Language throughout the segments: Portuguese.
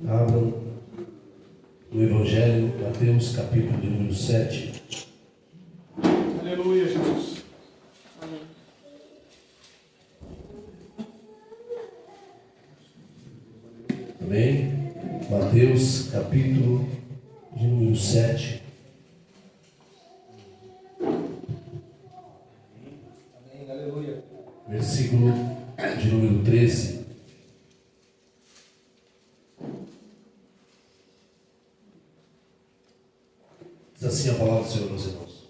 Abram no Evangelho, Mateus, capítulo de número 7. Aleluia, Jesus. Amém. Amém? Mateus, capítulo de número 7. Amém, aleluia. Versículo de número 13. Diz assim a palavra do Senhor, meus irmãos: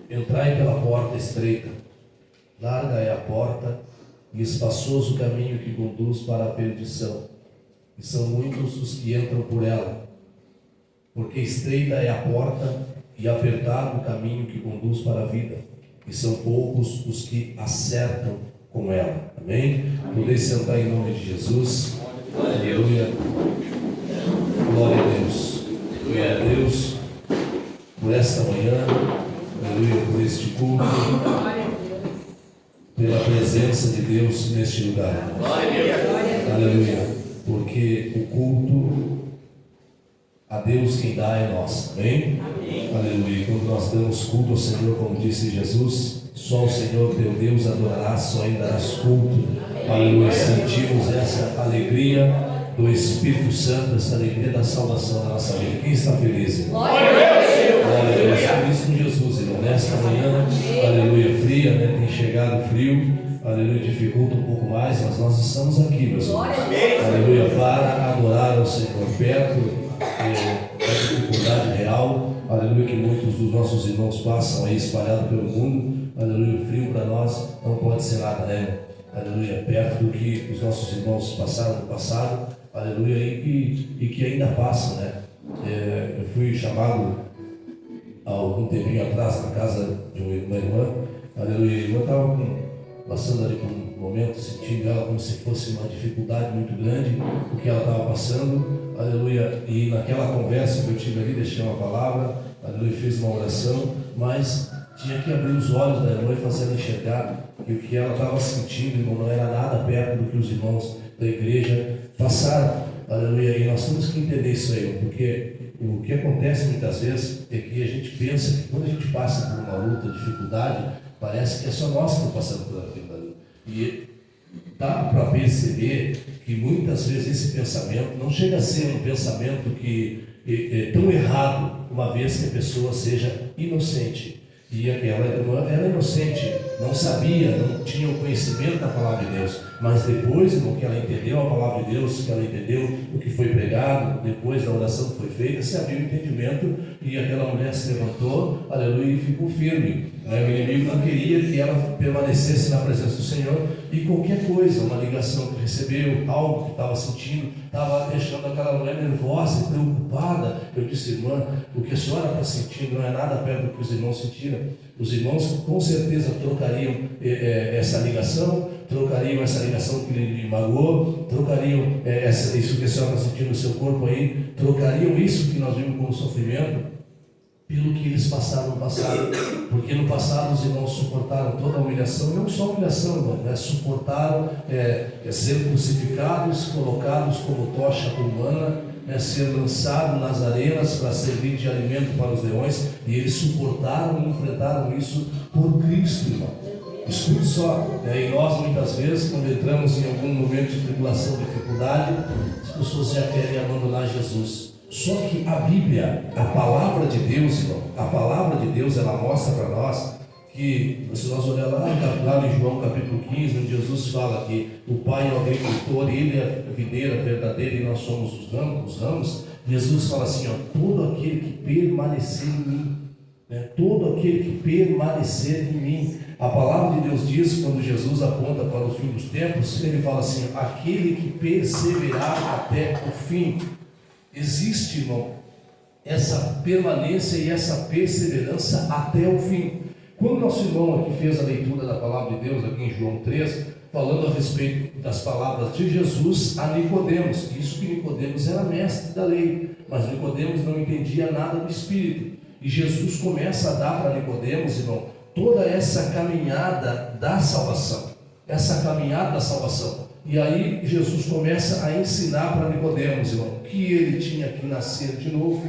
entrai pela porta estreita, larga é a porta e espaçoso o caminho que conduz para a perdição, e são muitos os que entram por ela. Porque estreita é a porta e apertado o caminho que conduz para a vida, e são poucos os que acertam com ela. Amém? Podeis sentar em nome de Jesus. Aleluia. Glória a Deus. Glória a Deus por esta manhã. Aleluia, por este culto, pela presença de Deus neste lugar. Aleluia, porque o culto a Deus quem dá é nosso. Amém? Aleluia. E quando nós damos culto ao Senhor, como disse Jesus, só o Senhor teu Deus adorarás, só ele darás culto. Aleluia. Sentimos essa alegria do Espírito Santo, essa alegria da salvação na nossa vida. Quem está feliz? Glória a Deus. Glória a Deus. Feliz com Jesus, irmão. Nesta manhã, aleluia, fria, né? Tem chegado frio, aleluia, dificulta um pouco mais, mas nós estamos aqui, meus irmãos. Aleluia, para adorar ao Senhor, perto da dificuldade real, aleluia, que muitos dos nossos irmãos passam aí espalhados pelo mundo. Aleluia, frio para nós não pode ser nada, né? Aleluia, perto do que os nossos irmãos passaram no passado, aleluia, e que ainda passam, né? Eu fui chamado há algum tempinho atrás na casa de uma irmã, aleluia, a irmã estava passando ali por um momento, sentindo ela como se fosse uma dificuldade muito grande, o que ela estava passando, aleluia, e naquela conversa que eu tive ali, deixei uma palavra, aleluia, fiz uma oração, mas tinha que abrir os olhos da irmã e fazer ela enxergar que o que ela estava sentindo, irmão, não era nada perto do que os irmãos da igreja passaram, aleluia, e nós temos que entender isso aí, porque o que acontece muitas vezes é que a gente pensa que quando a gente passa por uma luta, dificuldade, parece que é só nós que estamos passando por aquilo ali. E dá para perceber que muitas vezes esse pensamento não chega a ser um pensamento que é tão errado, uma vez que a pessoa seja inocente. E aquela irmã era inocente, não sabia, não tinha o conhecimento da palavra de Deus, mas depois, irmão, que ela entendeu a palavra de Deus, que ela entendeu o que foi pregado, depois da oração que foi feita, se abriu o entendimento e aquela mulher se levantou, aleluia, e ficou firme. O inimigo não queria que ela permanecesse na presença do Senhor, e qualquer coisa, uma ligação que recebeu, algo que estava sentindo, estava deixando aquela mulher nervosa e preocupada. Eu disse: irmã, o que a senhora está sentindo não é nada perto do que os irmãos sentiram. Os irmãos com certeza trocariam essa ligação que lhe magoou, trocariam isso que a senhora está sentindo no seu corpo aí, trocariam isso que nós vimos como sofrimento pelo que eles passaram no passado, porque no passado os irmãos suportaram toda a humilhação, não só a humilhação, irmão, né? Suportaram ser crucificados, colocados como tocha humana, ser lançados nas arenas para servir de alimento para os leões, e eles suportaram e enfrentaram isso por Cristo, irmão. Escute só, e nós muitas vezes, quando entramos em algum momento de tribulação, dificuldade, as pessoas já querem abandonar Jesus. Só que a Bíblia, a palavra de Deus, irmão, a palavra de Deus, ela mostra para nós que, se nós olharmos lá em João capítulo 15, onde Jesus fala que o Pai é o agricultor, Ele é a videira verdadeira e nós somos os ramos, Jesus fala assim, todo aquele que permanecer em mim, todo aquele que permanecer em mim. A palavra de Deus diz, quando Jesus aponta para o fim dos tempos, Ele fala assim, aquele que perseverar até o fim. Existe, irmão, essa permanência e essa perseverança até o fim. Quando nosso irmão aqui fez a leitura da palavra de Deus, aqui em João 3, falando a respeito das palavras de Jesus a Nicodemos, isso que Nicodemos era mestre da lei, mas Nicodemos não entendia nada do Espírito, e Jesus começa a dar para Nicodemos, irmão, toda essa caminhada da salvação, E aí Jesus começa a ensinar para Nicodemos, irmão, que ele tinha que nascer de novo.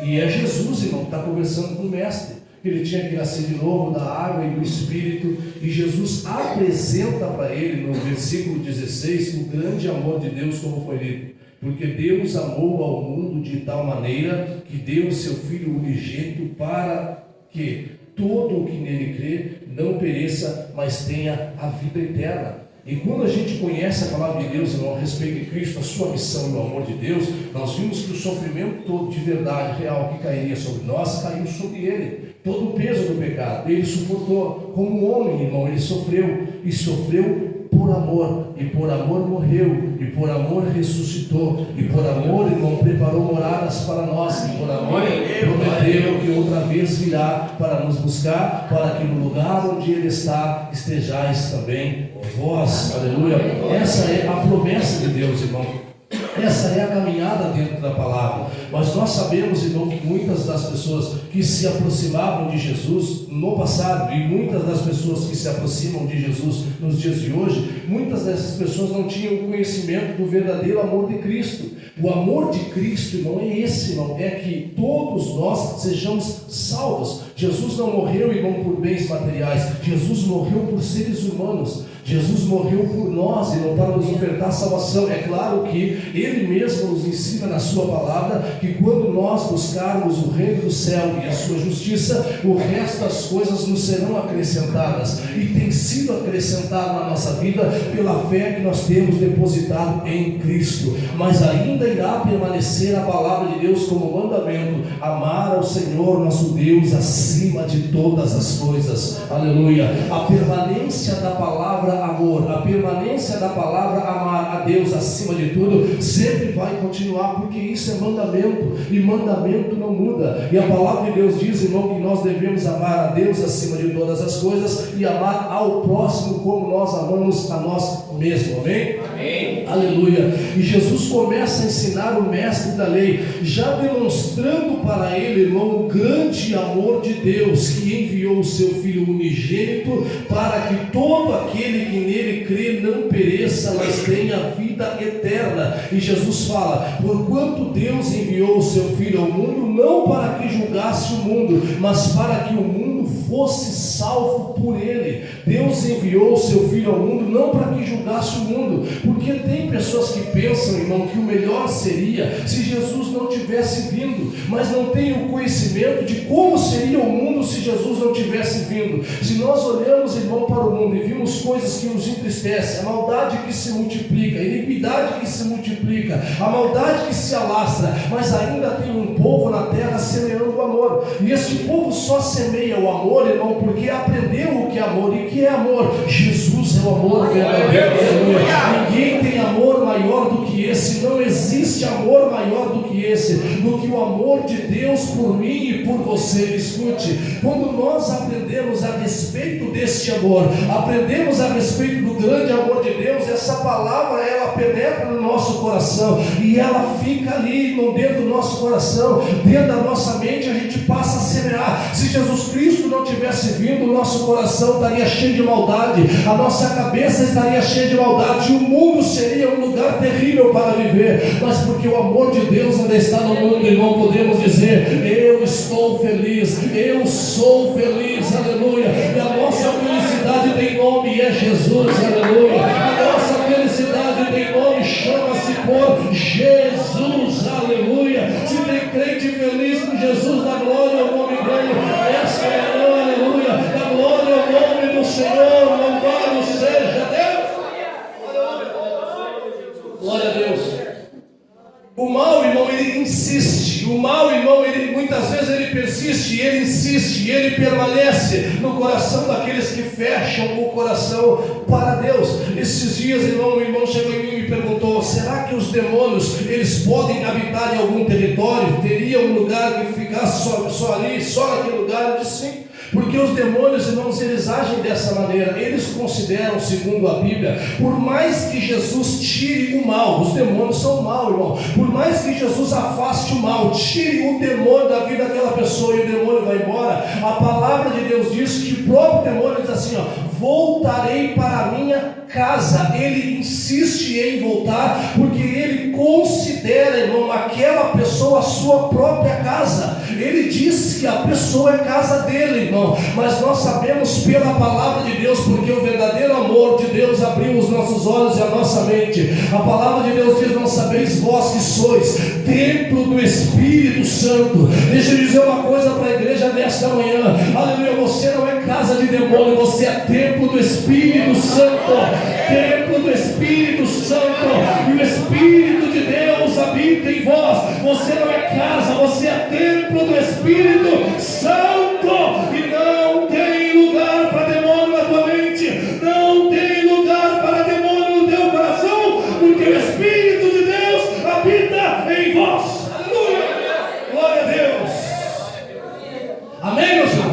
E é Jesus, irmão, que está conversando com o mestre. Ele tinha que nascer de novo da água e do Espírito. E Jesus apresenta para ele, no versículo 16, o grande amor de Deus, como foi lido. Porque Deus amou ao mundo de tal maneira que deu o seu Filho unigênito para que todo o que nele crê não pereça, mas tenha a vida eterna. E quando a gente conhece a palavra de Deus, irmão, a respeito de Cristo, a sua missão e o amor de Deus, nós vimos que o sofrimento todo de verdade, real, que cairia sobre nós, caiu sobre ele. Todo o peso do pecado, ele suportou. Como homem, irmão, ele sofreu, e sofreu por amor, e por amor morreu, e por amor ressuscitou, e por amor, irmão, preparou moradas para nós, e por amor prometeu que outra vez virá para nos buscar, para que no lugar onde ele está, estejais também vós. Aleluia. Essa é a promessa de Deus, irmão. Essa é a caminhada dentro da palavra. Mas nós sabemos, irmão, que muitas das pessoas que se aproximavam de Jesus no passado, e muitas das pessoas que se aproximam de Jesus nos dias de hoje, muitas dessas pessoas não tinham o conhecimento do verdadeiro amor de Cristo. O amor de Cristo, irmão, é esse, irmão, é que todos nós sejamos salvos. Jesus não morreu, irmão, por bens materiais. Jesus morreu por seres humanos. Jesus morreu por nós, irmão, para nos ofertar salvação. É claro que Ele mesmo nos ensina na sua palavra que quando nós buscarmos o reino do céu e a sua justiça, o resto das coisas nos serão acrescentadas. E tem sido acrescentado na nossa vida pela fé que nós temos depositado em Cristo. Mas ainda irá permanecer a palavra de Deus como mandamento: amar ao Senhor nosso Deus acima de todas as coisas. Aleluia. A permanência da palavra amor, a permanência da palavra amar a Deus acima de tudo, sempre vai continuar, porque isso é mandamento, e mandamento não muda. E a palavra de Deus diz, irmão, que nós devemos amar a Deus acima de todas as coisas e amar ao próximo como nós amamos a nós mesmos. Amém? Amém. Aleluia. E Jesus começa a ensinar o mestre da lei, já demonstrando para ele, irmão, o grande amor de Deus, que enviou o seu Filho unigênito para que todo aquele que nele crê não pereça, mas tenha vida eterna. E Jesus fala: porquanto Deus enviou o seu Filho ao mundo, não para que julgasse o mundo, mas para que o mundo fosse salvo por ele. Deus enviou o seu Filho ao mundo não para que julgasse o mundo, porque tem pessoas que pensam, irmão, que o melhor seria se Jesus não tivesse vindo, mas não tem o conhecimento de como seria o mundo se Jesus não tivesse vindo. Se nós olhamos, irmão, para o mundo e vimos coisas que nos entristecem, a maldade que se multiplica, a iniquidade que se multiplica, a maldade que se alastra, mas ainda tem um povo na terra semeando o amor, e este povo só semeia o amor, irmão, porque aprendeu o que é amor. E o que é amor? Jesus é o amor verdadeiro. Ninguém tem amor maior do que esse, não existe amor maior do que esse, do que o amor de Deus por mim e por você. Escute, quando nós aprendemos a respeito deste amor, aprendemos a respeito do grande amor de Deus, essa palavra, ela penetra no nosso coração, e ela fica ali, irmão, dentro do nosso coração, dentro da nossa mente, a gente passa a semear. Se Jesus Cristo não tivesse vindo, o nosso coração estaria cheio de maldade, a nossa cabeça estaria cheia de maldade, e o mundo seria um lugar terrível para viver. Mas porque o amor de Deus ainda está no mundo, irmão, podemos dizer: eu estou feliz, eu sou feliz, aleluia. E a nossa felicidade tem nome, e é Jesus, aleluia. A nossa felicidade tem nome, chama-se por Jesus, aleluia. Se tem crente feliz com Jesus, da glória ao nome dele, essa é a aleluia, da glória ao nome do Senhor, louvado seja Deus. Glória a Deus. O mal, irmão, ele insiste. O mal, irmão, ele muitas vezes ele persiste, ele insiste, ele permanece no coração daqueles que fecham o coração para Deus. Esses dias, irmão, o irmão chegou em mim e me perguntou: será que os demônios, eles podem habitar em algum território? Teria um lugar que ficasse só ali, só naquele lugar? Eu disse sim. Porque os demônios, irmãos, eles agem dessa maneira. Eles consideram, segundo a Bíblia, por mais que Jesus tire o mal, os demônios são mal, irmão. Por mais que Jesus afaste o mal, tire o demônio da vida daquela pessoa e o demônio vai embora, a palavra de Deus diz que o próprio demônio diz assim, voltarei para a minha casa. Ele insiste em voltar, porque ele considera, irmão, aquela pessoa a sua própria casa. Ele diz que a pessoa é casa dele, irmão. Mas nós sabemos pela palavra de Deus, porque o verdadeiro amor de Deus abriu os nossos olhos e a nossa mente. A palavra de Deus diz: não sabeis vós que sois templo do Espírito Santo. Deixa eu dizer uma coisa para a igreja nesta manhã, aleluia, você não é casa de demônio, você é templo do Espírito Santo. Templo do Espírito Santo, e o Espírito de Deus habita em vós. Você não é casa, você é templo do Espírito Santo, e não tem lugar para demônio na tua mente, não tem lugar para demônio no teu coração, porque o Espírito de Deus habita em vós. Aleluia, glória a Deus, amém, meus irmãos?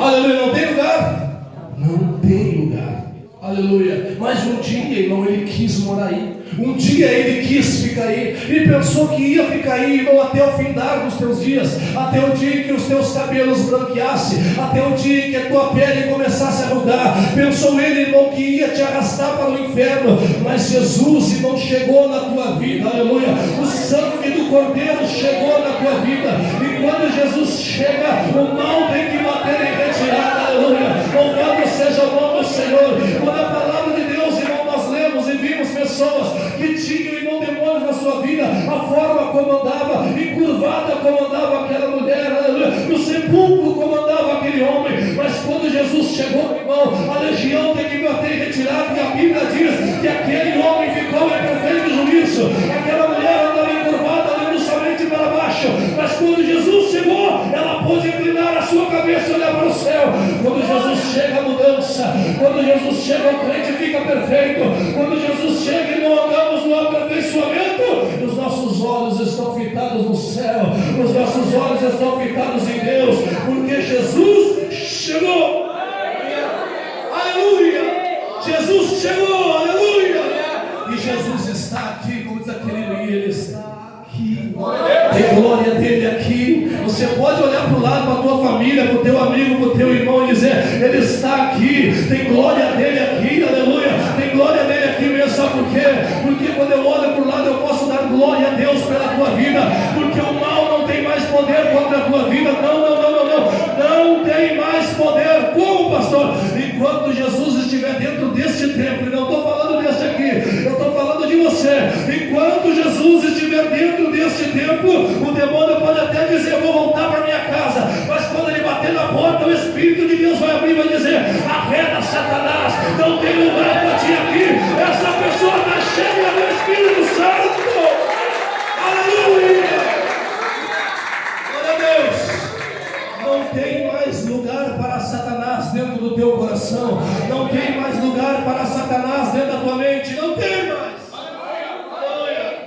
Aleluia, não tem lugar? Não tem lugar. Aleluia. Mas um dia, irmão, ele quis morar aí. Um dia ele quis ficar aí. E pensou que ia ficar aí, irmão, até o findar dos teus dias. Até o dia em que os teus cabelos branqueassem. Até o dia em que a tua pele começasse a mudar. Pensou ele, irmão, que ia te arrastar para o inferno. Mas Jesus, irmão, chegou na tua vida. Aleluia. O sangue do Cordeiro chegou na tua vida. E quando Jesus chega, o mal tem que bater em retirada. Aleluia. Louvado seja o nome do Senhor. Quando a palavra de Deus, irmão, nós lemos e vimos pessoas que tinham, irmão, demônios na sua vida, a forma como andava, encurvada como andava aquela mulher, aleluia, no sepulcro como andava aquele homem. Mas quando Jesus chegou, irmão, a legião tem que bater em retirada, e a Bíblia diz que aquele homem ficou em perfeito juízo. Aquela mulher andava encurvada, olhando somente para baixo, mas quando Jesus chegou, ela pôde inclinar a sua cabeça e olhar para o céu. Quando Jesus chega, a mudança. Quando Jesus chega, o crente fica perfeito. Quando Jesus chega, e não andamos no aperfeiçoamento, os nossos olhos estão fitados no céu, os nossos olhos estão fitados em Deus, porque Jesus chegou. Aleluia! Jesus chegou, aleluia! E Jesus está aqui, como diz aquele e ele está aqui. Tem glória dele aqui. Você pode olhar para o lado, para a tua família, para o teu amigo, para o teu irmão e dizer: ele está aqui. Tem glória dele aqui, aleluia. Tem glória dele aqui mesmo. Sabe por quê? Porque quando eu olho para o lado, eu posso dar glória a Deus pela tua vida, porque o mal não tem mais poder contra a tua vida. Não tem mais poder. Como, pastor? Enquanto Jesus estiver dentro deste templo, e não estou falando deste aqui, eu estou falando de você. Enquanto Jesus estiver dentro deste templo, o demônio pode até dizer: vou voltar para minha casa, mas quando ele bater na porta, o Espírito de Deus vai abrir e vai dizer: arreda Satanás, não tem lugar para ti aqui. Essa pessoa está cheia do Espírito Santo. Aleluia, glória a Deus. Não tem mais lugar para Satanás dentro do teu coração. Não tem mais lugar para Satanás dentro da tua mente. Não tem mais.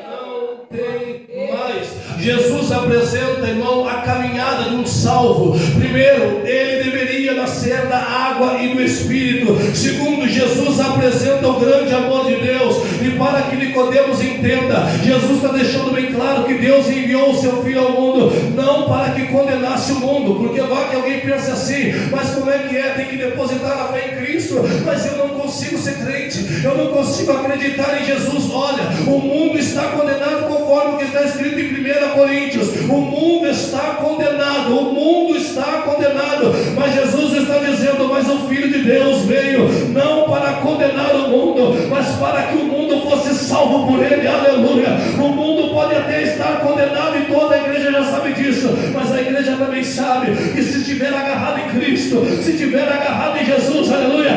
Não tem mais. Jesus apresenta, irmão, a caminhada de um salvo. Primeiro, ele deveria nascer da água e do Espírito. Segundo, Jesus apresenta o grande amor de Deus. E para que Nicodemos entenda, Jesus está deixando bem claro que Deus enviou o seu Filho ao mundo, não para que condenasse o mundo. Porque vai que alguém pense assim: mas como é que é? Tem que depositar a fé em Cristo. Mas eu não consigo ser crente, eu não consigo acreditar em Jesus. Olha, o mundo está condenado conforme o que está escrito em 1 Coríntios. O mundo está condenado, o mundo está condenado. Mas Jesus está dizendo: mas o Filho de Deus veio não para condenar o mundo, mas para que o mundo fosse salvo por ele. Aleluia. O mundo pode até estar condenado, e toda a igreja já sabe disso, mas a igreja também sabe que se estiver agarrado em Cristo, se estiver agarrado em Jesus, aleluia,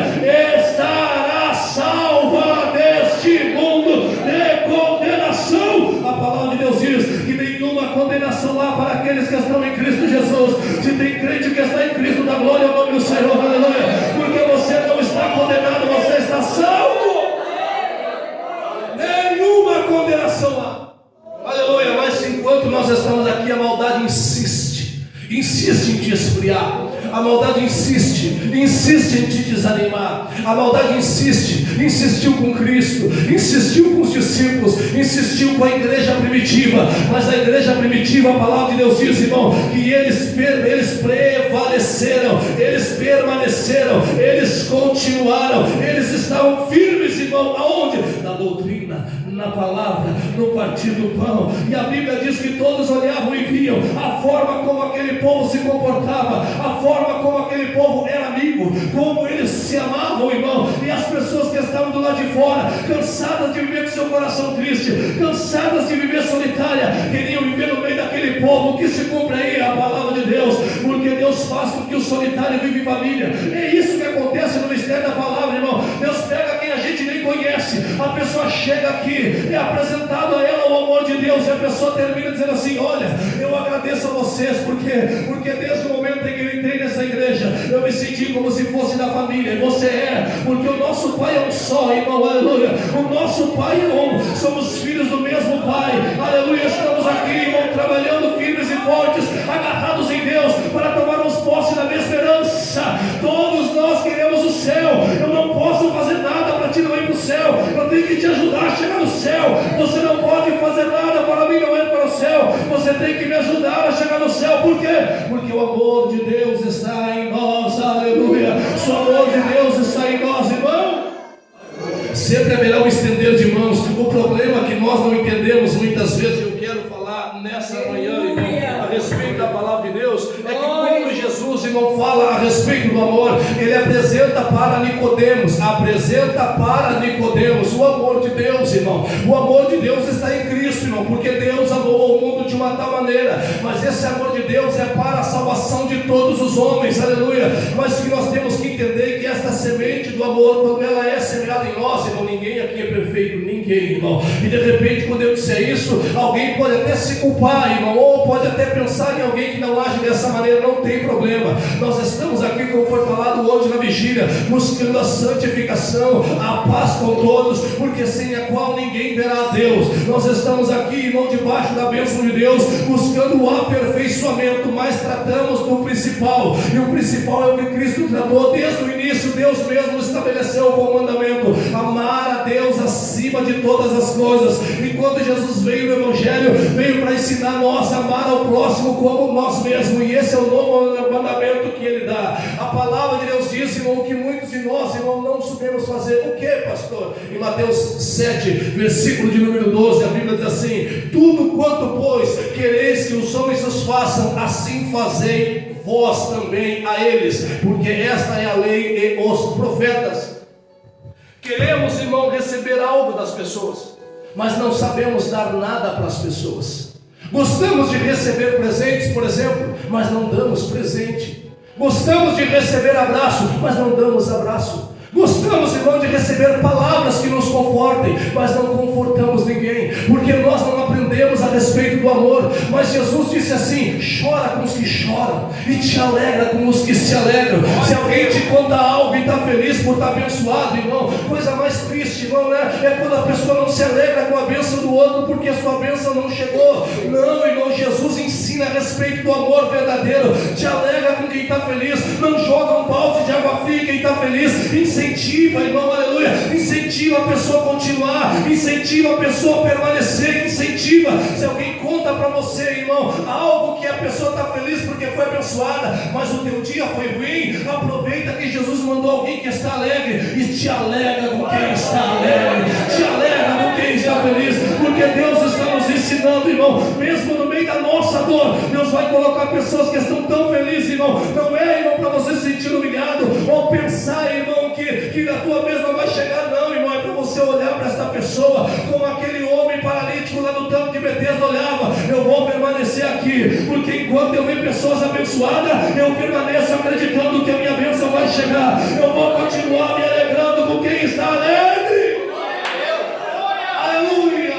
estará salva deste mundo de condenação. A palavra de Deus diz que nenhuma condenação lá para aqueles que estão em Cristo Jesus. Se tem crente que está em Cristo, dá glória ao nome do Senhor, aleluia, porque você não está condenado, você está salvo. Nenhuma condenação lá, aleluia. Mas enquanto nós estamos aqui, a maldade insiste em te esfriar. A maldade insiste em te desanimar. A maldade insistiu com Cristo, insistiu com os discípulos, insistiu com a igreja primitiva. Mas a igreja primitiva, a palavra de Deus diz, irmão, que eles prevaleceram, eles permaneceram, eles continuaram, eles estavam firmes, irmão, aonde? Na doutrina, na palavra, no partir do pão. E a Bíblia diz que todos olhavam e viam a forma como aquele povo se comportava, a forma como aquele povo era amigo, como eles se amavam, irmão. E as pessoas que estavam do lado de fora, cansadas de viver com seu coração triste, cansadas de viver solitária, queriam viver no meio daquele povo. Que se cumpre aí a palavra de Deus, porque Deus faz com que o solitário vive em família. É isso que acontece no mistério da palavra, irmão. Deus pega quem a gente nem conhece, a pessoa chega aqui, é apresentado a ela o amor de Deus, e a pessoa termina dizendo assim: olha, eu agradeço a vocês, porque desde o momento em que eu entrei nessa igreja, eu me senti como se fosse da família. E você é, porque o nosso Pai é um só, irmão, aleluia. O nosso Pai é um, somos filhos do mesmo Pai, aleluia. Estamos aqui, irmão, trabalhando firmes e fortes, agarrados em Deus, para tomarmos posse da mesma herança. Todos nós queremos o céu. Eu não posso fazer nada para ti não ir para o céu, eu tenho que te ajudar a chegar no céu. Você não pode fazer nada para mim não ir para o céu, você tem que me ajudar a chegar no céu. Por quê? Porque o amor de Deus está em nós, aleluia. O amor de Deus está em nós, irmão. Sempre haverá um estender de mãos. O problema é que nós não entendemos muitas vezes. Eu quero falar nessa manhã, irmão, a respeito da palavra de Deus, é que quando Jesus, irmão, fala a respeito do amor, ele apresenta para Nicodemos o amor de Deus, irmão. O amor de Deus está em Cristo, irmão, porque Deus amou o mundo de uma tal maneira. Mas esse amor de Deus é para a salvação de todos os homens, aleluia. Mas que nós temos que entender que esta semente do amor, quando ela é semeada em nós, irmão, ninguém aqui é perfeito, ninguém, irmão. E de repente, quando eu disser isso, alguém pode até se culpar, irmão, ou pode até pensar em alguém que não age dessa maneira. Não tem problema. Nós estamos aqui, como foi falado hoje na vigília, buscando a santificação, a paz com todos, porque sem a qual ninguém verá a Deus. Nós estamos aqui, irmão, debaixo da bênção de Deus, buscando o aperfeiçoamento, mas tratamos do principal, e o principal é o que Cristo tratou desde o início. Deus mesmo estabeleceu o mandamento: amar a Deus acima de todas as coisas. E quando Jesus veio no Evangelho, veio para ensinar nós a amar ao próximo como nós mesmos, e esse é o novo mandamento que ele dá. A palavra de Deus diz, irmão, que muitos de nós, irmão, não sabemos fazer. O que, pastor? Em Mateus 7, versículo de número 12, a Bíblia diz assim: tudo quanto, pois, quereis que os homens os façam, assim fazei vós também a eles, porque esta é a lei e os profetas. Queremos, irmão, receber algo das pessoas, mas não sabemos dar nada para as pessoas. Gostamos de receber presentes, por exemplo, mas não damos presente. Gostamos de receber abraço, mas não damos abraço. Gostamos, irmão, de receber palavras que nos confortem, mas não confortamos ninguém, porque nós não aprendemos a respeito do amor. Mas Jesus disse assim: chora com os que choram e te alegra com os que se alegram. Se alguém te conta algo e está feliz por estar abençoado, irmão, coisa mais triste, irmão, né? É quando a pessoa não se alegra com a bênção do outro porque a sua bênção não chegou. Não, irmão, Jesus ensina a respeito do amor verdadeiro. Te alegra com quem está feliz, não joga um balde de água fria em quem está feliz. Incentiva, irmão, aleluia. Incentiva a pessoa a continuar, incentiva a pessoa a permanecer, incentiva. Se alguém conta para você, irmão, algo que a pessoa está feliz porque foi abençoada, mas o teu dia foi ruim, aproveita que Jesus mandou alguém que está alegre e te alegra com quem está alegre, te alegra com quem está feliz, porque Deus está nos ensinando, irmão, mesmo no meio da nossa dor, Deus vai colocar pessoas que estão tão felizes, irmão. Não é, irmão, para você se sentir humilhado ou pensar, irmão, que a tua vez não vai chegar, não, irmão. É para você olhar para esta pessoa como aquele homem paralítico lá no tanque de Betesda olhava: eu vou permanecer aqui, porque enquanto eu ver pessoas abençoadas, eu permaneço acreditando que a minha bênção vai chegar. Eu vou continuar me alegrando com quem está alegre. Aleluia.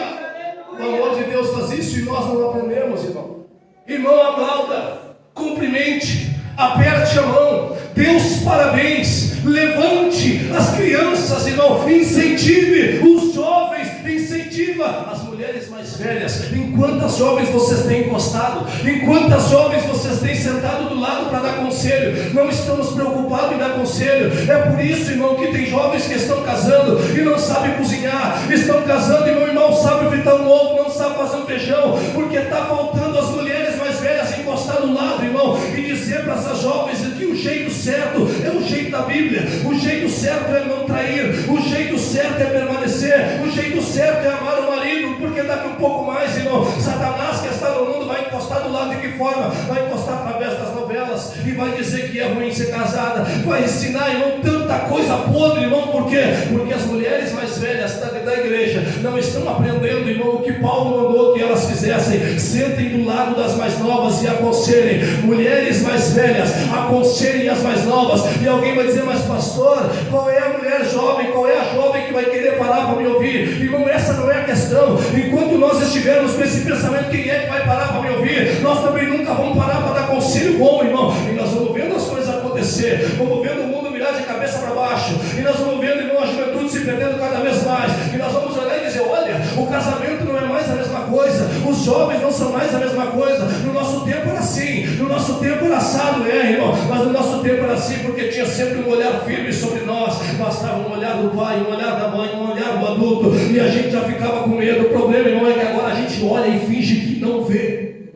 O amor de Deus faz isso e nós não aprendemos, irmão. Irmão, aplauda, cumprimente, aperte a mão, dê os parabéns, levante as crianças, irmão, incentive os jovens, incentive incentiva as mulheres mais velhas. Em quantas jovens vocês têm encostado? Em quantas jovens vocês têm sentado do lado para dar conselho? Não estamos preocupados em dar conselho. É por isso, irmão, que tem jovens que estão casando e não sabem cozinhar. Estão casando e meu irmão sabe fritar um ovo, não sabe fazer um feijão, porque está faltando as mulheres mais velhas encostar do lado, irmão, e dizer para essas jovens que o jeito certo é o jeito da Bíblia. O jeito certo é não trair. O jeito certo é permanecer. O jeito certo é amar o marido, porque daqui um pouco mais, irmão, Satanás que está no mundo vai encostar do lado. De que forma? Vai encostar através das novelas e vai dizer que é ruim ser casada, vai ensinar, irmão, tanta coisa podre, irmão. Por quê? Porque as mulheres mais velhas da igreja não estão aprendendo, irmão, o que Paulo mandou que elas fizessem. Sentem do lado das mais novas e aconselhem. Mulheres mais velhas, aconselhem as mais novas. E alguém vai dizer: mas pastor, qual é a mulher jovem? Qual é a jovem que vai querer parar para me ouvir? Irmão, essa não é a questão. Enquanto nós estivermos com esse pensamento, quem é que vai parar para me ouvir? Nós também nunca vamos parar para dar conselho bom, irmão. E nós vamos vendo as coisas acontecer, vamos vendo o mundo virar de cabeça para baixo, e nós vamos vendo, irmão, a juventude se perdendo cada vez mais, e nós vamos olhar e dizer: olha, o casamento não é mais a mesma coisa, os jovens não são mais a mesma coisa. No nosso tempo era assim, no nosso tempo era assado, irmão, mas no nosso tempo era assim, porque tinha sempre um olhar firme sobre nós. Bastava um olhar do pai, um olhar da mãe, um olhar do adulto, e a gente já ficava com medo. O problema, irmão, é que agora a gente olha e finge que não vê.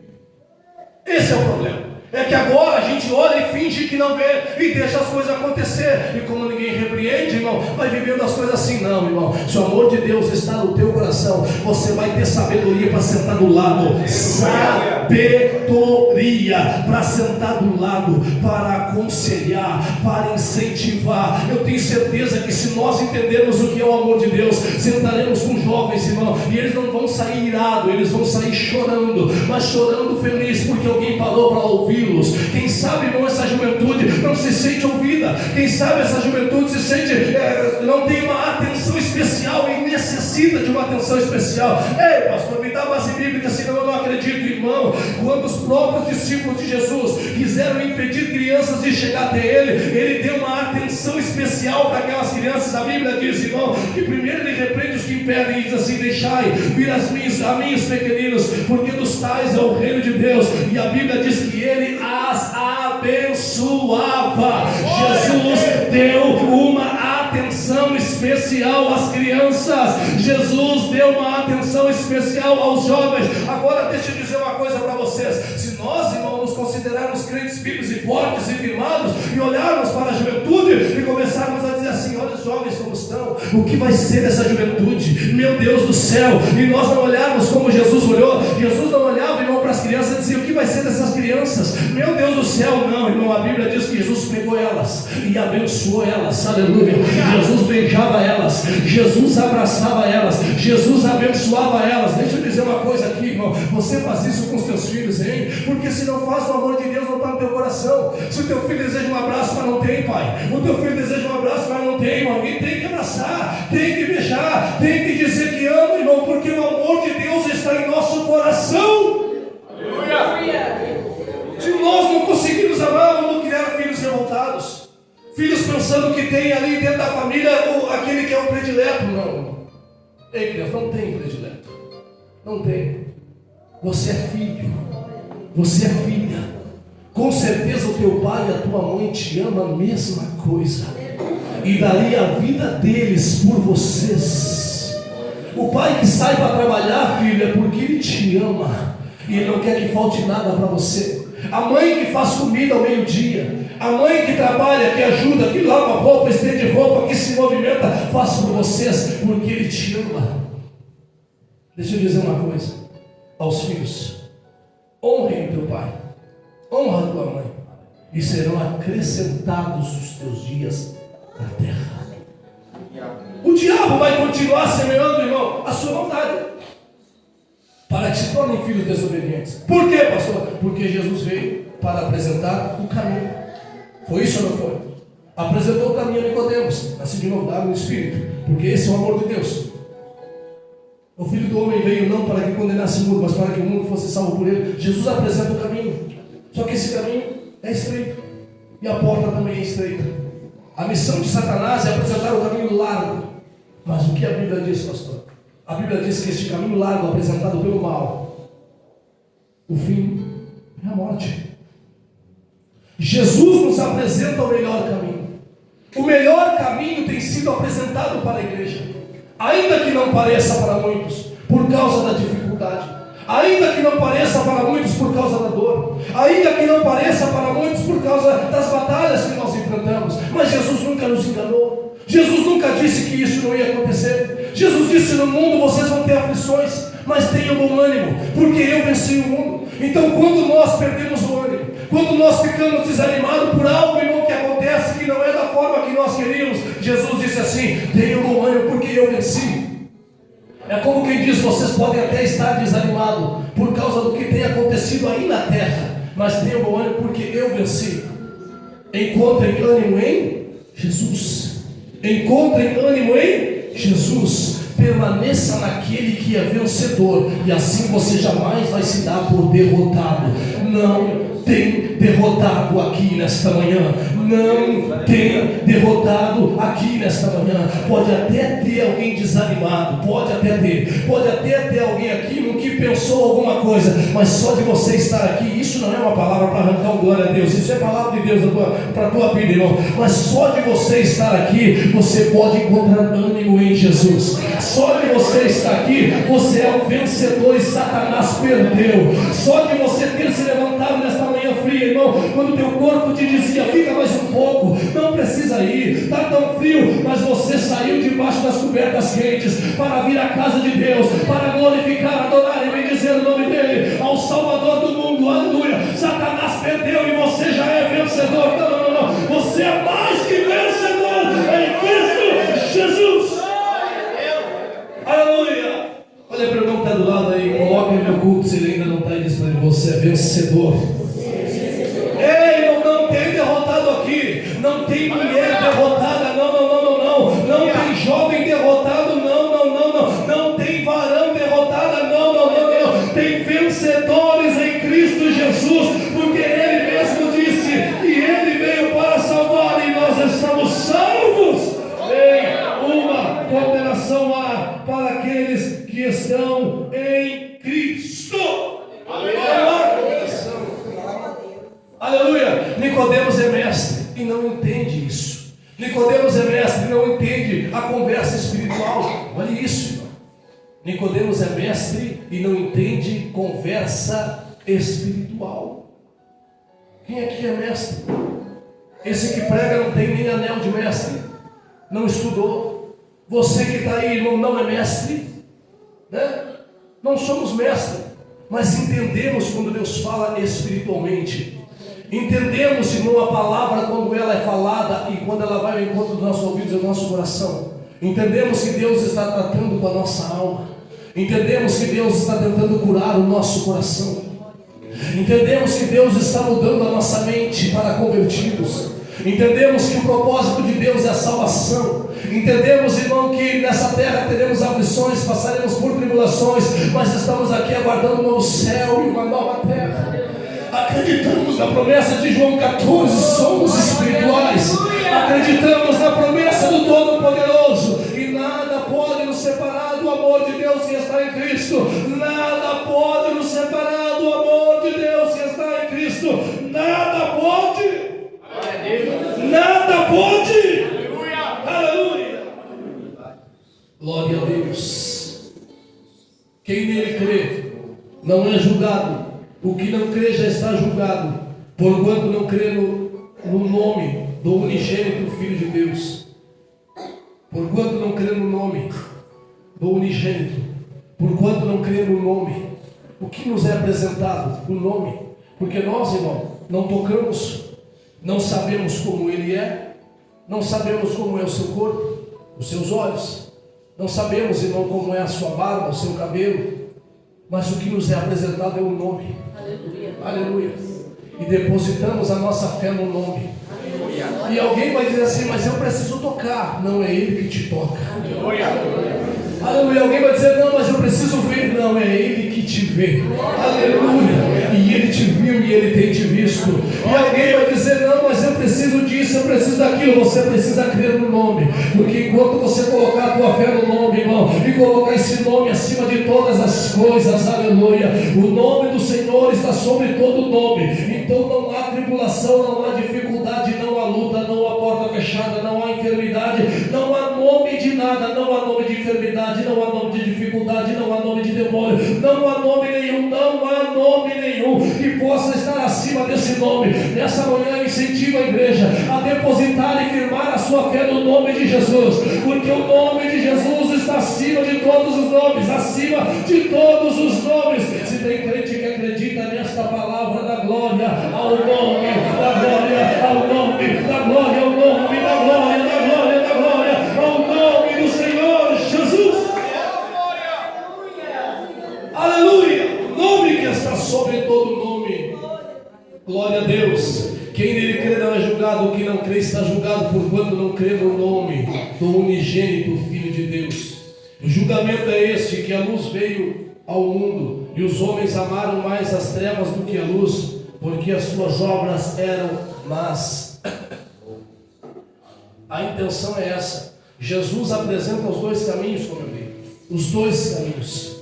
Esse é o problema. É que agora a gente olha e finge que não vê e deixa as coisas acontecer. E como ninguém repreende, irmão, vai vivendo as coisas assim. Não, irmão, se o amor de Deus está no teu coração, você vai ter sabedoria para sentar do lado. Sabedoria para sentar do lado, para aconselhar, para incentivar. Eu tenho certeza que se nós entendermos o que é o amor de Deus, sentaremos com jovens, irmão, e eles não vão sair irados, eles vão sair chorando, mas chorando feliz, porque alguém parou para ouvir. Quem sabe, irmão, essa juventude não se sente ouvida. Quem sabe essa juventude se sente, não tem uma atenção especial e necessita de uma atenção especial. Ei, pastor, me dá a base bíblica, senão eu não acredito. Irmão, quando os próprios discípulos de Jesus quiseram impedir crianças de chegar até ele deu uma atenção especial para aquelas crianças. A Bíblia diz, irmão, que primeiro ele repreende os que impedem e diz assim: deixai vir a mim os pequeninos, porque dos tais é o reino de Deus. E a Bíblia diz que ele as abençoava. Jesus deu uma atenção especial às crianças. Jesus deu uma atenção especial aos jovens. Agora deixa eu dizer uma coisa para vocês: se nós, irmãos, nos considerarmos crentes firmes e fortes e firmados, e olharmos para a juventude e começarmos a dizer assim: olha os jovens como estão, o que vai ser dessa juventude? Meu Deus do céu! E nós não olharmos como Jesus olhou. Jesus não olhava, irmão, para as crianças e dizia: o que vai ser dessas crianças? Meu Deus do céu! Não, irmão, a Bíblia diz que Jesus pegou elas e abençoou elas. Aleluia! Jesus beijava elas, Jesus abraçava elas, Jesus abençoava elas. Deixa eu dizer uma coisa aqui, irmão: você faz isso com os teus filhos, hein? Porque se não faz, o amor de Deus não está no teu coração. Se o teu filho deseja um abraço, mas não tem, pai. O teu filho deseja um abraço, mas não tem, irmão. Alguém tem que abraçar, tem que beijar, tem que dizer que ama, irmão, porque o amor de Deus está em nosso coração. Aleluia! Se nós não conseguirmos amar, vamos criar filhos revoltados, filhos pensando que tem ali dentro da família aquele que é o predileto. Não. Ei, criança, não tem predileto. Não tem. Você é filho. Você é filha. Com certeza o teu pai e a tua mãe te amam a mesma coisa, e daria a vida deles por vocês. O pai que sai para trabalhar, filho, é porque ele te ama e ele não quer que falte nada para você. A mãe que faz comida ao meio-dia, a mãe que trabalha, que ajuda, que lava roupa, estende roupa, que se movimenta, faz por vocês porque ele te ama. Deixa eu dizer uma coisa aos filhos: honrem o teu pai, honra a tua mãe, e serão acrescentados os teus dias na terra. O diabo vai continuar semeando, irmão, a sua maldade, para que se tornem filhos desobedientes. Por quê, pastor? Porque Jesus veio para apresentar o caminho. Foi isso ou não foi? Apresentou o caminho a Nicodemos, nascido de novo da água e do Espírito, porque esse é o amor de Deus. O Filho do Homem veio não para que condenasse o mundo, mas para que o mundo fosse salvo por ele. Jesus apresenta o caminho, só que esse caminho é estreito, e a porta também é estreita. A missão de Satanás é apresentar o caminho largo. Mas o que a Bíblia diz, pastor? A Bíblia diz que este caminho largo apresentado pelo mal, o fim é a morte. Jesus nos apresenta o melhor caminho. O melhor caminho tem sido apresentado para a igreja, ainda que não pareça para muitos, por causa da dificuldade, ainda que não pareça para muitos por causa da dor, ainda que não pareça para muitos por causa das batalhas que nós enfrentamos. Mas Jesus nunca nos enganou. Jesus nunca disse que isso não ia acontecer. Jesus disse: no mundo vocês vão ter aflições, mas tenham bom ânimo, porque eu venci o mundo. Então, quando nós perdemos o ânimo, quando nós ficamos desanimados por algo irmão, que acontece que não é da forma que nós queríamos, Jesus disse assim: tenham bom ânimo, porque eu venci. É como quem diz: vocês podem até estar desanimados por causa do que tem acontecido aí na terra, mas tenham bom ânimo, porque eu venci. Encontrem ânimo em Jesus. Encontrem ânimo em Jesus. Permaneça naquele que é vencedor, e assim você jamais vai se dar por derrotado. Não tem derrotado aqui nesta manhã. Não tem derrotado aqui nesta manhã. Pode até ter alguém desanimado, pode até ter alguém aqui no que pensou alguma coisa, mas só de você estar aqui, isso não é uma palavra para arrancar um glória a Deus, isso é palavra de Deus para a tua vida, irmão. Mas só de você estar aqui, você pode encontrar ânimo em Jesus. Só de você estar aqui, você é um vencedor e Satanás perdeu. Só de você ter se levantado nesta manhã fria, irmão, quando teu corpo te dizia: fica mais um pouco, não precisa ir, está tão frio, mas você saiu debaixo das cobertas quentes para vir à casa de Deus, para glorificar, adorar e bendizer o nome dele, ao Salvador do mundo. Aleluia. Satanás perdeu e você já é vencedor. Não, você é mais que vencedor em Cristo Jesus. Aleluia. Olha para o irmão que está do lado aí, coloca ele no culto se ele ainda não está aí, diz para ele: você é vencedor. Ei, não tem derrotado aqui, não tem mulher derrotada, não tem jovem derrotado, não tem varão derrotada, não, tem vencedores em Cristo Jesus, porque Ele mesmo disse que Ele veio para salvar e nós estamos salvos. Ei, uma condenação há para aqueles que estão em Cristo. Aleluia. Nicodemos é mestre e não entende isso. Nicodemos é mestre e não entende a conversa espiritual. Olha isso, irmão. Nicodemos é mestre e não entende conversa espiritual. Quem aqui é mestre? Esse que prega não tem nem anel de mestre, não estudou. Você que está aí, irmão, não é mestre, né? Não somos mestres, mas entendemos quando Deus fala espiritualmente. Entendemos, irmão, a palavra quando ela é falada e quando ela vai ao encontro dos nossos ouvidos e do nosso coração. Entendemos que Deus está tratando com a nossa alma. Entendemos que Deus está tentando curar o nosso coração. Entendemos que Deus está mudando a nossa mente para convertidos. Entendemos que o propósito de Deus é a salvação. Entendemos, irmão, que nessa terra teremos aflições, passaremos por tribulações, mas estamos aqui aguardando um novo céu e uma nova terra. Acreditamos na promessa de João 14, somos espirituais. Acreditamos na promessa do Todo-Poderoso, e nada pode nos separar do amor de Deus que está em Cristo. Nada pode nos separar do amor de Deus que está em Cristo. Nada pode. Nada pode. Aleluia. Glória a Deus. Quem nele crê não é julgado. O que não crê já está julgado, porquanto não crê no nome do unigênito Filho de Deus. Porquanto não crê no nome do unigênito, porquanto não crê no nome. O que nos é apresentado? O nome. Porque nós, irmão, não tocamos, não sabemos como Ele é, não sabemos como é o seu corpo, os seus olhos, não sabemos, irmão, como é a sua barba, o seu cabelo, mas o que nos é apresentado é o nome. Aleluia. Aleluia. E depositamos a nossa fé no nome. Aleluia. E alguém vai dizer assim: mas eu preciso tocar. Não, é Ele que te toca. Aleluia. Aleluia. Alguém vai dizer: não, mas eu preciso ver. Não, é Ele que te vê. Aleluia. E Ele te viu e Ele tem te visto. E alguém vai dizer, não, mas eu preciso disso, eu preciso daquilo. Você precisa crer no nome. Porque enquanto você colocar a tua fé no nome, irmão, e colocar esse nome acima de todas as coisas, aleluia, o nome do Senhor está sobre todo nome. Então não há tribulação, não há dificuldade, não há luta, não há porta fechada, não há enfermidade, não há nome de nada, não há nome de enfermidade, não há nome de dificuldade, não há nome de demônio, não há nome nenhum, não há nome nenhum que possa estar acima desse nome. Nessa manhã eu incentivo a igreja a depositar e firmar a sua fé no nome de Jesus, porque o nome de Jesus está acima de todos os nomes, acima de todos os nomes. Se tem crente que acredita nesta palavra da glória ao nome da glória, ao nome da glória, ao nome da glória, da glória, da glória, ao nome do Senhor Jesus. Aleluia! O nome que está sobre todo nome. Glória a Deus. Quem nele crê não é julgado, quem não crê está julgado, porquanto não crê no nome do unigênito Filho de Deus. O julgamento é este, que a luz veio ao mundo, e os homens amaram mais as trevas do que a luz, porque as suas obras eram más. A intenção é essa. Jesus apresenta os dois caminhos, como eu li. Os dois caminhos.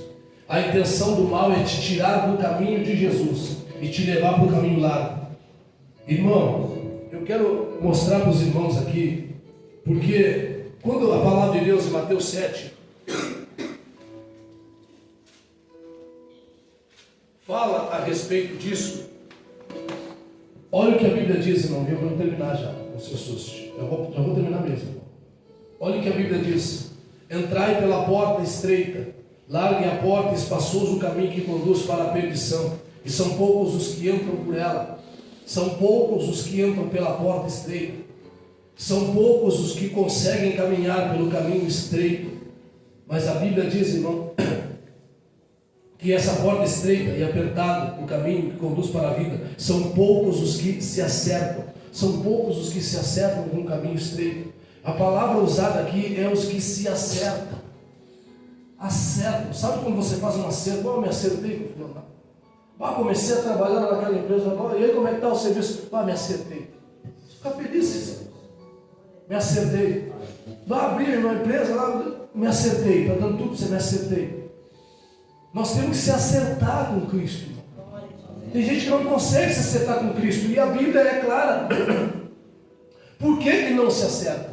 A intenção do mal é te tirar do caminho de Jesus e te levar para o caminho largo. Irmão, eu quero mostrar para os irmãos aqui, porque quando a palavra de Deus em Mateus 7 fala a respeito disso, olha o que a Bíblia diz, irmão. Eu vou terminar já, não se assuste, já vou terminar mesmo. Olha o que a Bíblia diz: entrai pela porta estreita, larguem a porta, espaçoso o caminho que conduz para a perdição, e são poucos os que entram por ela. São poucos os que entram pela porta estreita. São poucos os que conseguem caminhar pelo caminho estreito. Mas a Bíblia diz, irmão, que essa porta estreita e apertada, o caminho que conduz para a vida, são poucos os que se acertam. São poucos os que se acertam com um caminho estreito. A palavra usada aqui é os que se acertam. Acertam. Sabe quando você faz um acerto? Eu me acertei com o fulano. Comecei a trabalhar naquela empresa agora, e aí como é que está o serviço? Me acertei. Fica feliz, me acertei. Abrir uma empresa lá, me acertei. Está dando tudo, você me acertei. Nós temos que se acertar com Cristo. Tem gente que não consegue se acertar com Cristo, e a Bíblia é clara. Por que não se acerta?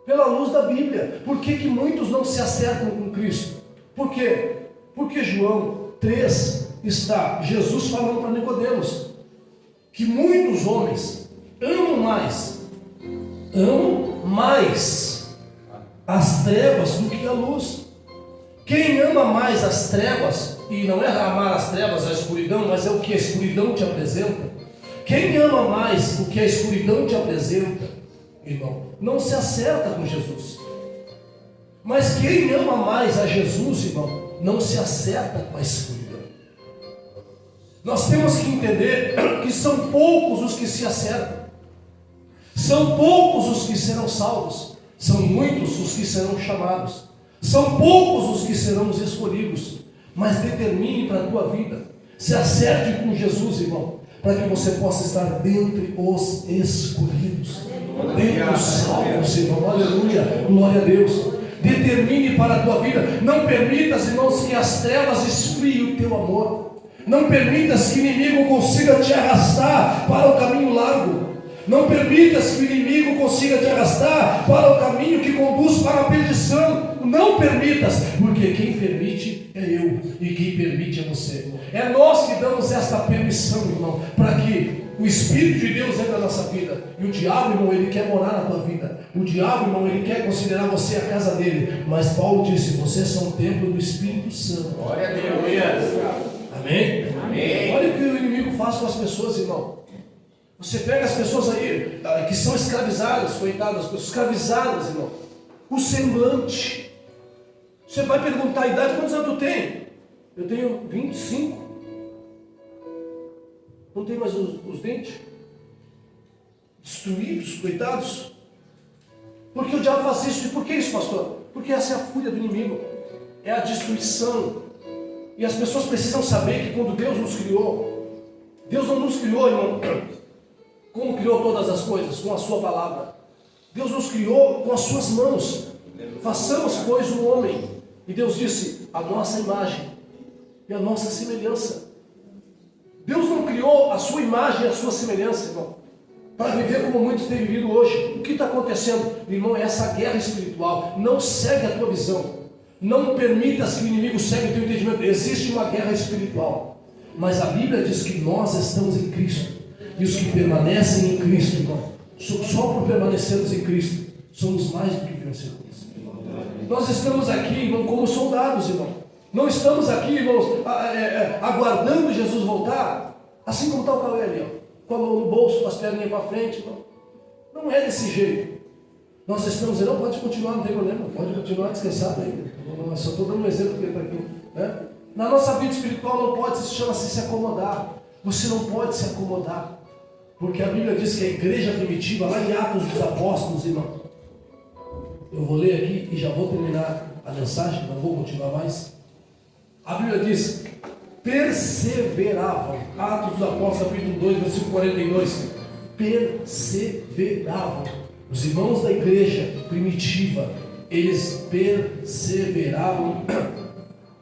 Pela luz da Bíblia. Por que muitos não se acertam com Cristo? Por quê? Porque João 3 está Jesus falando para Nicodemos que muitos homens amam mais as trevas do que a luz. Quem ama mais as trevas, e não é amar as trevas, a escuridão, mas é o que a escuridão te apresenta. Quem ama mais o que a escuridão te apresenta, irmão, não se acerta com Jesus. Mas quem ama mais a Jesus, irmão, não se acerta com a escuridão. Nós temos que entender que são poucos os que se acertam. São poucos os que serão salvos. São muitos os que serão chamados. São poucos os que serão os escolhidos. Mas determine para a tua vida. Se acerte com Jesus, irmão, para que você possa estar dentre os escolhidos, dentre os salvos, irmão. Aleluia, glória a Deus. Determine para a tua vida. Não permitas, irmãos, que as trevas esfriem o teu amor. Não permitas que o inimigo consiga te arrastar para o caminho largo. Não permitas que o inimigo consiga te arrastar para o caminho que conduz para a perdição. Não permitas, porque quem permite é eu, e quem permite é você. É nós que damos esta permissão, irmão, para que o Espírito de Deus entre na nossa vida. E o diabo, irmão, ele quer morar na tua vida. O diabo, irmão, ele quer considerar você a casa dele. Mas Paulo disse: vocês são o templo do Espírito Santo. Glória a Deus. Amém? Amém? Olha o que o inimigo faz com as pessoas, irmão. Você pega as pessoas aí que são escravizadas, coitadas, escravizadas, irmão. O semblante. Você vai perguntar a idade, quantos anos tu tem? Eu tenho 25. Não tem mais os dentes? Destruídos, coitados. Porque o diabo faz isso. E por que isso, pastor? Porque essa é a fúria do inimigo. É a destruição. E as pessoas precisam saber que quando Deus nos criou, Deus não nos criou, irmão, como criou todas as coisas, com a sua palavra. Deus nos criou com as suas mãos. Façamos, pois, o homem. E Deus disse, a nossa imagem e a nossa semelhança. Deus não criou a sua imagem e a sua semelhança, irmão, para viver como muitos têm vivido hoje. O que está acontecendo? Irmão, é essa guerra espiritual. Não segue a tua visão. Não permitas que o inimigo segue o teu entendimento. Existe uma guerra espiritual. Mas a Bíblia diz que nós estamos em Cristo. E os que permanecem em Cristo, irmão, só por permanecermos em Cristo, somos mais do que vencedores. Nós estamos aqui, irmão, como soldados, irmão. Não estamos aqui, irmãos, aguardando Jesus voltar, assim como está o Cauê ali, ó, com a mão no bolso, com as perninhas para frente, irmão. Não é desse jeito. Nós estamos, não, pode continuar, não tem problema, pode continuar descansado aí. Eu só estou dando um exemplo porque está aqui. Né? Na nossa vida espiritual não pode, isso chama-se se acomodar. Você não pode se acomodar. Porque a Bíblia diz que a igreja primitiva, lá em Atos dos Apóstolos, irmão, eu vou ler aqui e já vou terminar a mensagem, não vou continuar mais. A Bíblia diz, perseveravam. Atos dos Apóstolos, capítulo 2, versículo 42. Perseveravam. Os irmãos da igreja primitiva, eles perseveravam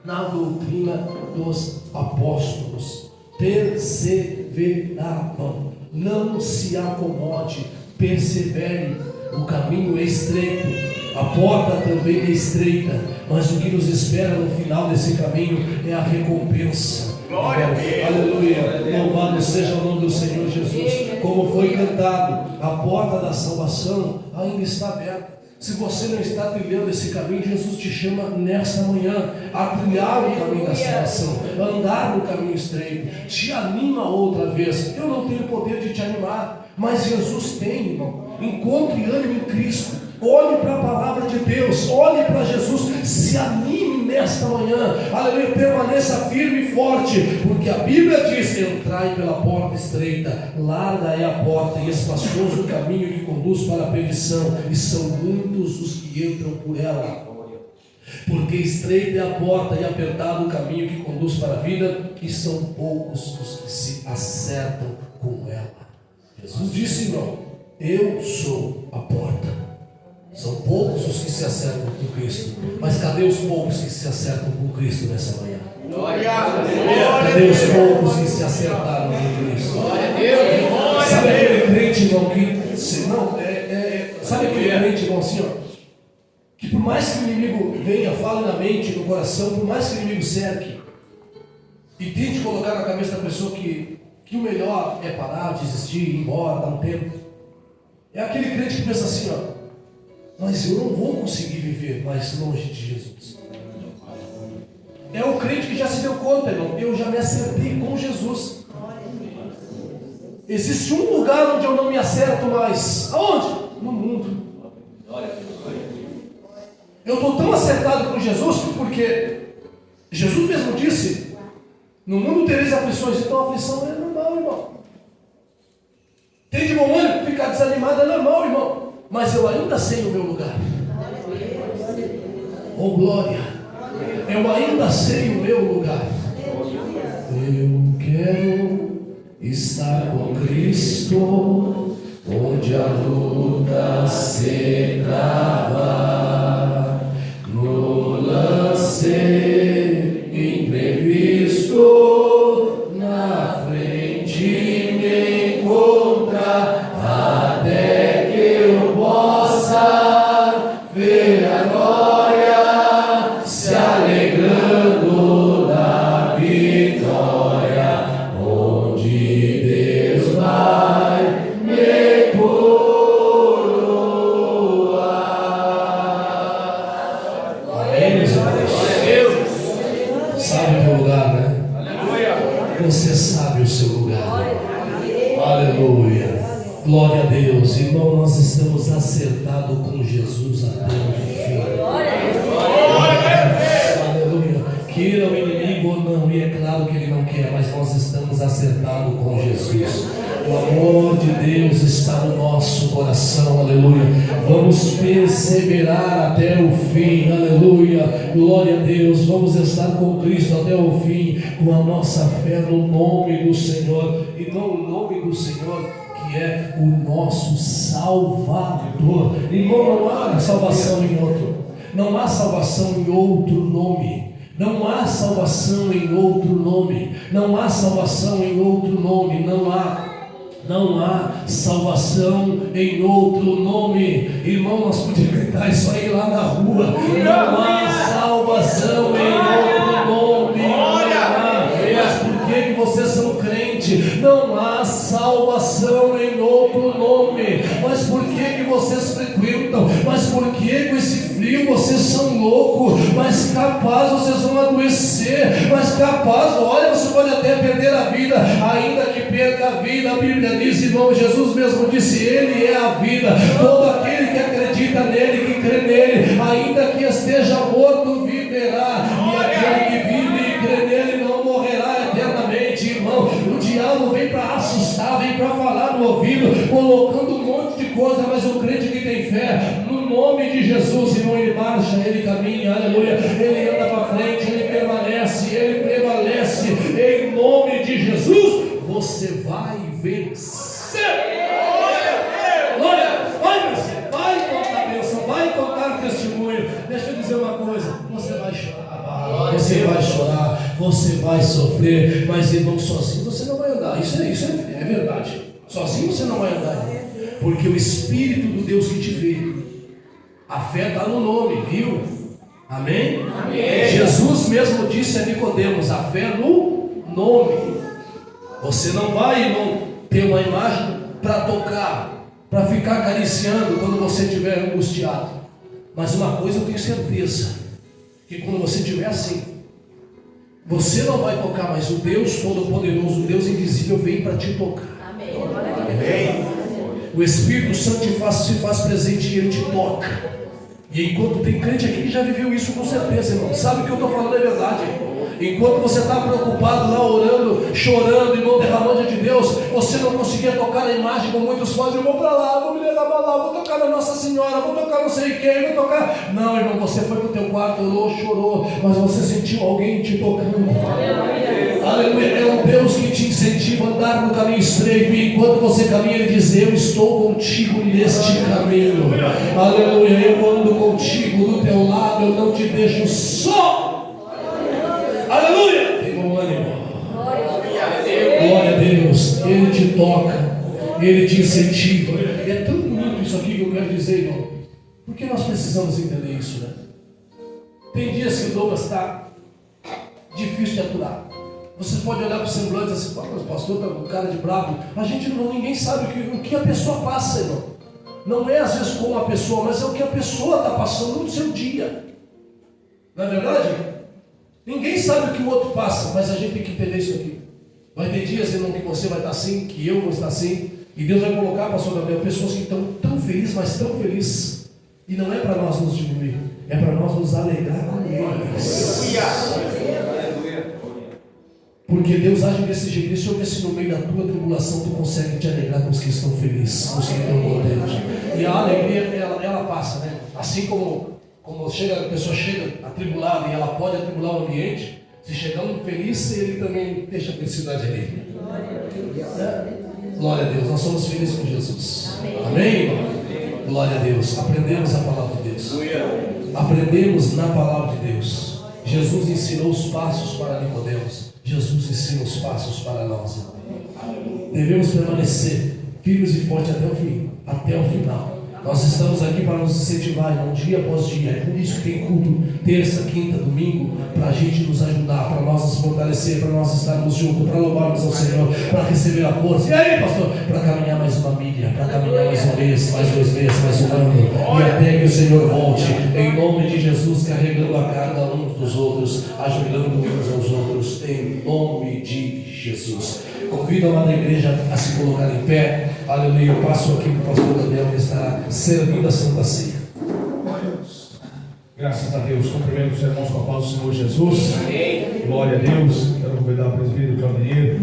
na doutrina dos apóstolos. Perseveravam. Não se acomode, persevere. O caminho é estreito, a porta também é estreita, mas o que nos espera no final desse caminho é a recompensa. Glória a Deus. Aleluia. Louvado seja o nome do Senhor Jesus. Como foi cantado, a porta da salvação ainda está aberta. Se você não está trilhando esse caminho, Jesus te chama nesta manhã a trilhar o caminho da salvação, a andar no caminho estreito. Te anima outra vez. Eu não tenho poder de te animar, mas Jesus tem, irmão. Encontre ânimo em Cristo. Olhe para a palavra de Deus, olhe para Jesus, se anime nesta manhã, aleluia, permaneça firme e forte, porque a Bíblia diz, entrai pela porta estreita, larga é a porta e espacioso o caminho que conduz para a perdição, e são muitos os que entram por ela, porque estreita é a porta e apertado o caminho que conduz para a vida, e são poucos os que se acertam com ela. Jesus disse, irmão, eu sou a porta. São poucos os que se acertam com Cristo. Mas cadê os poucos que se acertam com Cristo nessa manhã? Cadê os poucos que se acertaram com Cristo? Sabe aquele crente, irmão, que... sabe aquele crente, irmão, assim, ó, que por mais que o inimigo venha, fale na mente, no coração, por mais que o inimigo cerque e tente colocar na cabeça da pessoa que o melhor é parar, desistir, ir embora, dar um tempo, é aquele crente que pensa assim, ó, mas eu não vou conseguir viver mais longe de Jesus. É o crente que já se deu conta, irmão, eu já me acertei com Jesus. Existe um lugar onde eu não me acerto mais. Aonde? No mundo. Eu estou tão acertado com Jesus porque Jesus mesmo disse, no mundo tereis aflições. Então a aflição é normal, irmão. Tem de bom ânimo, ficar desanimado é normal, irmão. Mas eu ainda sei o meu lugar. Oh glória. Eu ainda sei o meu lugar. Eu quero estar com Cristo, onde a luta se trava, no lance imprevisto, na frente me encontra, até possa ver a glória se alegrando na vitória, onde Deus vai me coroar. Amém, meus irmãos? Sabe o teu lugar, né? Você sabe o seu lugar. Aleluia. Glória a Deus, irmão, nós estamos acertados com Jesus até o fim. Aleluia. queira o inimigo ou não, e é claro que ele não quer, mas nós estamos acertados com Jesus. O amor de Deus está no nosso coração, aleluia. Vamos perseverar até o fim, aleluia. Glória a Deus. Vamos estar com Cristo até o fim, com a nossa fé no nome do Senhor, e não o nome do Senhor, que é o nosso Salvador. Irmão, não há salvação em outro, não há salvação em outro nome. Não há salvação em outro nome. Não há salvação em outro nome. Não há salvação em outro nome. Irmão, nós podíamos cantar isso aí lá na rua. Não há salvação em outro nome. Mas por que vocês são crentes? Não há salvação em outro nome. Mas por que vocês frequentam? Mas por que com esse frio vocês são loucos? Mas capaz vocês vão adoecer. Mas capaz, olha, você pode até perder a vida. Ainda que perca a vida, a Bíblia diz, irmão, Jesus mesmo disse, Ele é a vida. Todo aquele que acredita nele, que crê nele, ainda que esteja morto, viverá. E aquele que vive e crê nele não morrerá eternamente, irmão. O diabo vem para assustar, vem para falar no ouvido, colocando um monte de coisa, mas o crente que tem fé, no nome de Jesus, irmão, ele marcha, ele caminha, aleluia, ele anda para frente, ele prevalece, em nome de Jesus, você vai vencer. Glória, vai vencer, vai contar bênção, vai contar testemunho. Deixa eu dizer uma coisa, você vai chorar, você vai sofrer, mas irmão, sozinho você não vai andar. Isso é verdade. Sozinho você não vai andar, porque o Espírito do Deus que te vê, a fé está no nome, viu? Amém? Amém? Jesus mesmo disse a Nicodemos, a fé no nome. Você não vai, irmão, ter uma imagem para tocar, para ficar acariciando quando você estiver angustiado. Mas uma coisa eu tenho certeza, que quando você estiver assim, você não vai tocar, mas o Deus Todo-Poderoso, o Deus Invisível vem para te tocar. Amém. Amém. O Espírito Santo se faz presente e ele te toca. E enquanto tem crente aqui que já viveu isso com certeza, irmão, sabe que eu estou falando é verdade. Enquanto você está preocupado lá, orando, chorando, irmão, derramando de Deus, você não conseguia tocar a imagem como muitos fazem. Eu vou para lá, vou me derramar lá, vou tocar na Nossa Senhora, vou tocar não sei quem, vou tocar. Não, irmão, você foi para o teu quarto, orou, chorou, mas você sentiu alguém te tocando. Aleluia, é um Deus que te incentiva a andar no caminho estreito, e enquanto você caminha, Ele diz, eu estou contigo neste caminho. Aleluia, eu ando contigo do teu lado, eu não te deixo só. Aleluia! Tem bom ânimo. Glória a Deus. Ele te toca, Ele te incentiva. É tão bonito isso aqui que eu quero dizer, irmão. Porque nós precisamos entender isso, né? Tem dias que o Douglas está difícil de aturar. Você pode olhar para o semblante assim, o pastor está com cara de bravo. A gente não, ninguém sabe o que a pessoa passa, irmão. Não é às vezes como a pessoa, mas é o que a pessoa está passando no seu dia. Não é verdade? Ninguém sabe o que o outro passa, mas a gente tem que entender isso aqui. Vai ter dias, irmão, que você vai estar assim, que eu vou estar assim, e Deus vai colocar, pastor Gabriel, pessoas que estão tão felizes, mas tão felizes. E não é para nós nos diminuir, é para nós nos alegrar com eles. Porque Deus age desse jeito. Deixa eu ver se no meio da tua tribulação tu consegue te alegrar com os que estão felizes, com os que estão contentes. E a alegria, ela passa, né? Assim como a pessoa chega atribulada e ela pode atribular o ambiente, se chegando feliz, ele também deixa a felicidade ali. Glória a Deus, nós somos felizes com Jesus. Amém, irmão? Glória a Deus. Aprendemos a palavra de Deus. Aprendemos na palavra de Deus. Jesus ensinou os passos para Nicodemos. Jesus ensina os passos para nós. Devemos permanecer firmes e fortes até o fim, até o final. Nós estamos aqui para nos incentivar, irmão, dia após dia. É por isso que tem culto terça, quinta, domingo, para a gente nos ajudar, para nós nos fortalecer, para nós estarmos juntos, para louvarmos ao Senhor, para receber a força. E aí, pastor? Para caminhar mais uma milha, para caminhar mais um mês, mais 2 meses, mais um ano, e até que o Senhor volte, em nome de Jesus, carregando a carga uns dos outros, ajudando uns aos outros, em nome de Jesus. Convido a amada igreja a se colocar em pé. Aleluia. Eu passo aqui para o pastor Gabriel, que estará servindo a Santa Ceia. Graças a Deus. Cumprimento os irmãos com a paz do Senhor Jesus. Amém. Glória a Deus. Quero convidar o presbítero Claudinheiro